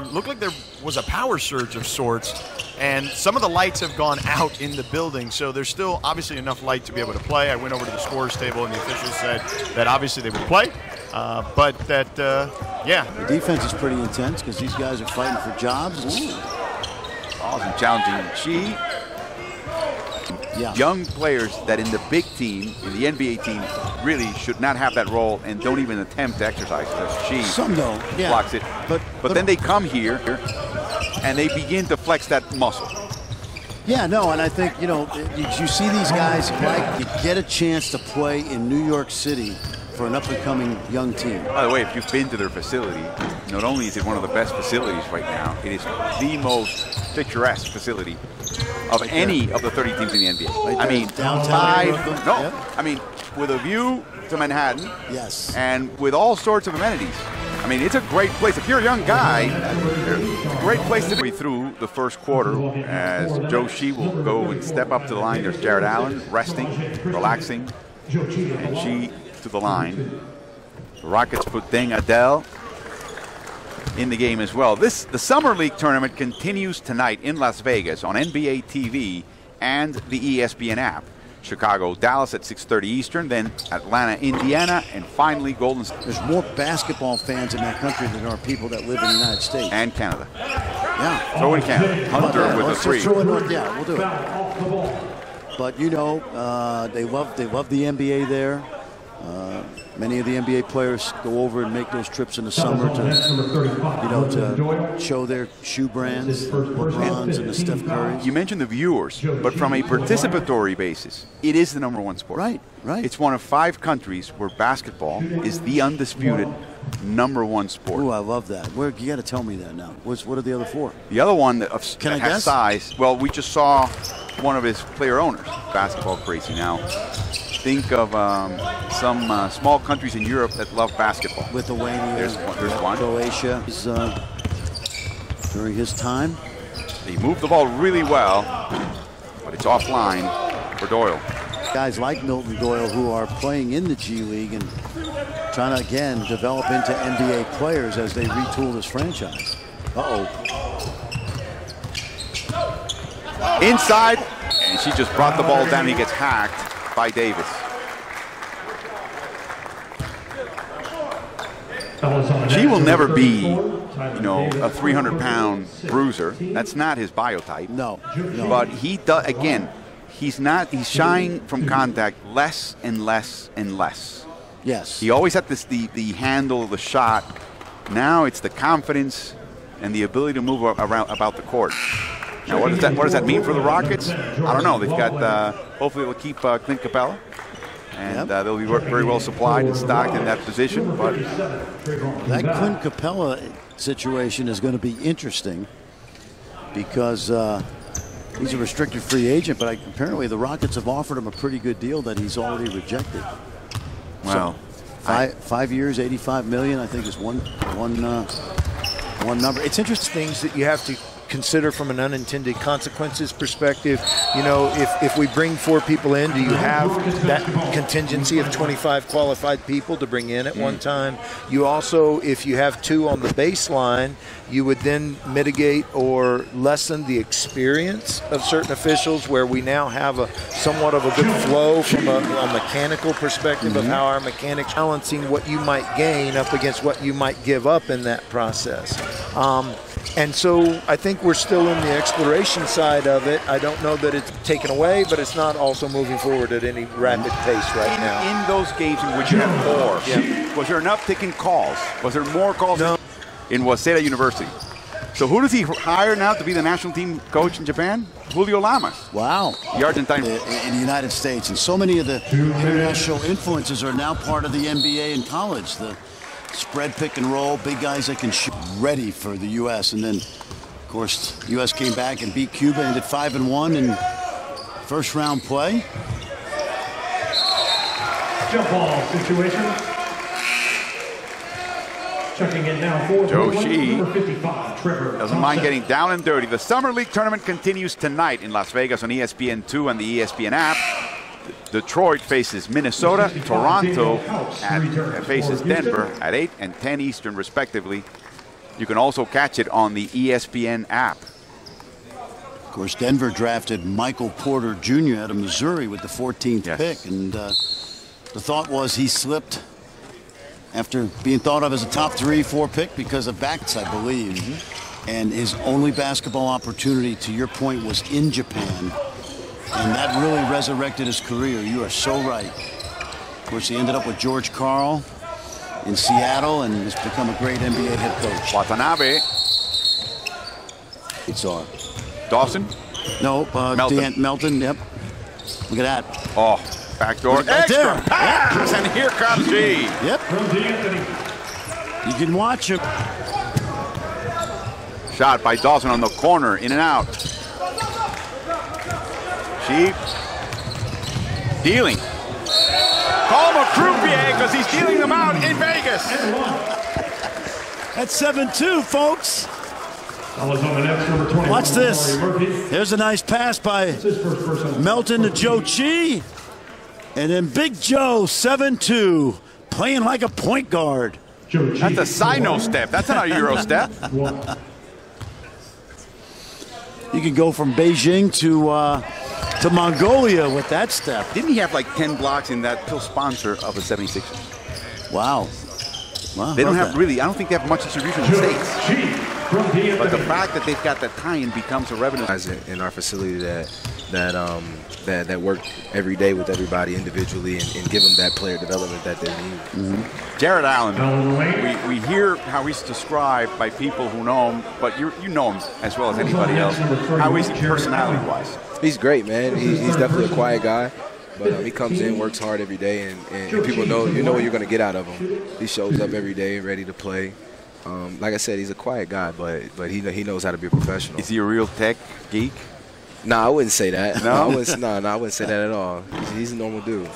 It looked like there was a power surge of sorts, and some of the lights have gone out in the building, so there's still obviously enough light to be able to play. I went over to the scorers table, and the officials said that obviously they would play, but that, yeah. The defense is pretty intense because these guys are fighting for jobs. Awesome challenging Xi. Yeah. Young players that in the big team, in the NBA team, really should not have that role and don't even attempt to exercise it. Xi Some don't, yeah. blocks it. But then they come here and they begin to flex that muscle. Yeah, no, and I think, you know, you see these guys, like, you get a chance to play in New York City for an up-and-coming young team. By the way, if you've been to their facility, not only is it one of the best facilities right now, it is the most picturesque facility of any of the 30 teams in the NBA. I mean, I mean, with a view to Manhattan. Yes. And with all sorts of amenities. I mean, it's a great place. If you're a young guy, it's a great place to be. Through the first quarter, as Zhou will go and step up to the line. There's Jared Allen resting, relaxing, and Xi to the line. The Rockets put Deng Adel in the game as well. The Summer League tournament continues tonight in Las Vegas on NBA TV and the ESPN app. Chicago, Dallas at 6:30 Eastern, then Atlanta, Indiana, and finally Golden State. There's more basketball fans in that country than there are people that live in the United States. And Canada. Yeah. Throw in Canada. Hunter with a three. Yeah, we'll do it. But you know, they love the NBA there. Many of the NBA players go over and make those trips in the summer to, you know, to show their shoe brands, the LeBrons and the Steph Currys. You mentioned the viewers, but from a participatory basis, it is the #1 sport. Right, right. It's one of 5 countries where basketball is the undisputed #1 sport. Ooh, I love that. Where you got to tell me that now. What are the other 4? The other one that I has guess? size. Well, we just saw one of his player owners, basketball crazy now. Think of some small countries in Europe that love basketball. Lithuania, there's one. Croatia. During his time, he moved the ball really well, but it's offline for Doyle. Guys like Milton Doyle who are playing in the G League and trying to again develop into NBA players as they retool this franchise. Inside, and she just brought the ball down. He gets hacked by Davis. She will never be, you know, a 300-pound bruiser. That's not his biotype. No. But he does. Again, he's shying from contact less and less and less. Yes. He always had the handle of the shot. Now it's the confidence and the ability to move around about the court. Now, what does that mean for the Rockets? I don't know. They've got, hopefully they'll keep Clint Capella, and they'll be very well supplied and stocked in that position. But that Clint Capella situation is going to be interesting because he's a restricted free agent, but apparently the Rockets have offered him a pretty good deal that he's already rejected. Well, so, 5 years, $85 million, I think is one number. It's interesting. Things that you have to consider from an unintended consequences perspective. You know, if we bring 4 people in, do you have that contingency of 25 qualified people to bring in at one time? You also, if you have 2 on the baseline, you would then mitigate or lessen the experience of certain officials, where we now have somewhat of a good flow from a mechanical perspective of how our mechanics balancing what you might gain up against what you might give up in that process. And so I think we're still in the exploration side of it. I don't know that it's taken away, but it's not also moving forward at any rapid pace right now. In those games in which you had 4, was there an uptick in calls? Was there more calls in Waseda University? So who does he hire now to be the national team coach in Japan? Julio Lamas. Wow. The Argentine. In the United States. And so many of the international influences are now part of the NBA in college. The spread, pick and roll, big guys that can shoot, ready for the U.S. And then, of course, the U.S. came back and beat Cuba and did 5-1 in first round play. Jump ball situation. Checking in now for number 55, Trevor doesn't mind getting down and dirty. The Summer League tournament continues tonight in Las Vegas on ESPN2 and the ESPN app. Detroit faces Minnesota. Toronto faces Denver at 8 and 10 Eastern, respectively. You can also catch it on the ESPN app. Of course, Denver drafted Michael Porter Jr. out of Missouri with the 14th pick, and the thought was he slipped after being thought of as a top 3-4 pick because of backs, I believe. And his only basketball opportunity, to your point, was in Japan. And that really resurrected his career. You are so right. Of course, he ended up with George Karl in Seattle and has become a great NBA head coach. Watanabe. It's on. Dawson? No, Melton. Melton, yep. Look at that. Oh, backdoor. Right Extra there. pass, and here comes G. Yep. You can watch him. Shot by Dawson on the corner, in and out. She dealing. Call him a croupier because he's dealing them out in Vegas. That's 7-2, folks. Watch this. There's a nice pass by Melton to Zhou Chi. And then Big Joe, 7-2, playing like a point guard. That's a Sino step. That's not a Euro step. You can go from Beijing to Mongolia with that step. Didn't he have like 10 blocks in that still sponsor of the 76ers? Wow. They don't have really, I don't think they have much distribution in the States. But the fact that they've got that tie-in becomes a revenue. In our facility that work every day with everybody individually and give them that player development that they need. Jared Allen, we hear how he's described by people who know him, but you know him as well as anybody else. How is he personality-wise? He's great, man. He's definitely a quiet guy, but he comes in, works hard every day, and people know what you're going to get out of him. He shows up every day ready to play. Like I said, he's a quiet guy, but he knows how to be a professional. Is he a real tech geek? No, I wouldn't say that. No? I wouldn't say that at all. He's a normal dude. I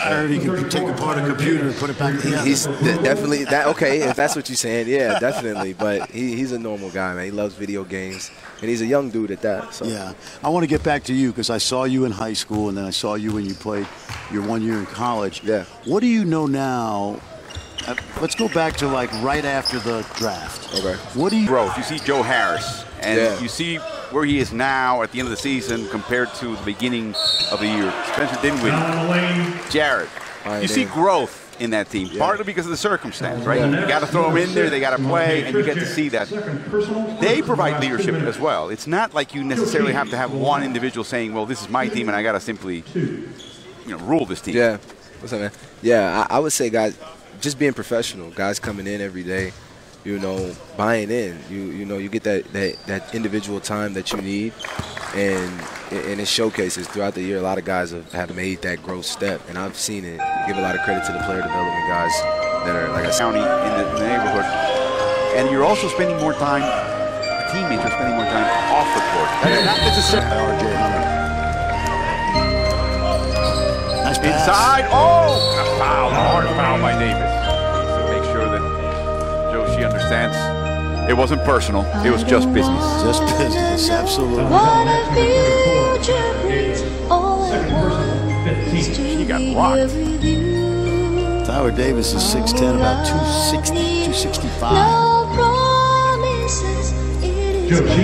heard he can take apart a computer and put it back together. He's definitely that. Okay, if that's what you're saying, yeah, definitely. But he's a normal guy, man. He loves video games, and he's a young dude at that. So. Yeah, I want to get back to you because I saw you in high school, and then I saw you when you played your 1 year in college. Yeah. What do you know now? Let's go back to like right after the draft. Okay. What do you? Growth. You see Joe Harris, and you see where he is now at the end of the season compared to the beginning of the year. Spencer Dinwiddie, Jared. You see growth in that team, partly because of the circumstance, right? You got to throw them in there, they got to play, and you get to see that. They provide leadership as well. It's not like you necessarily have to have one individual saying, well, this is my team, and I got to simply, rule this team. Yeah. What's up, man? Yeah, I would say, guys, just being professional. Guys coming in every day, buying in. You get that individual time that you need, and it showcases throughout the year. A lot of guys have made that growth step, and I've seen it. Give a lot of credit to the player development guys that are like I said, county in the neighborhood, and you're also spending more time. The teammates are spending more time off the court. That's not necessarily. Nice pass. Inside. Oh, a foul, a hard foul by Davis. To make sure that Joe understands it wasn't personal. It was just business. Just business, absolutely. He got rocked. Tyler Davis is 6'10", about 260, 265.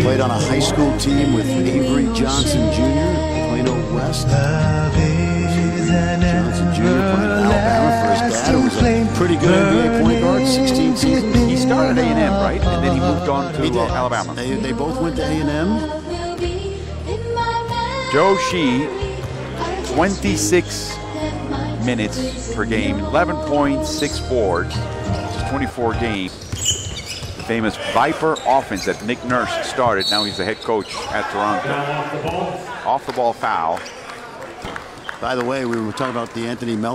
Played on a high school team with Avery Johnson Jr. at Plano West. Johnson Jr. playing at Alabama for his dad, who was a pretty good NBA point guard, 16 seasons. He started A&M, right? And then he moved on to Alabama. They both went to A&M. Zhou Shi, 26 minutes per game, 11 points, 6 boards, just 24 games. The famous Viper offense that Nick Nurse started. Now he's the head coach at Toronto. Off the ball foul. By the way, we were talking about the Anthony Melton.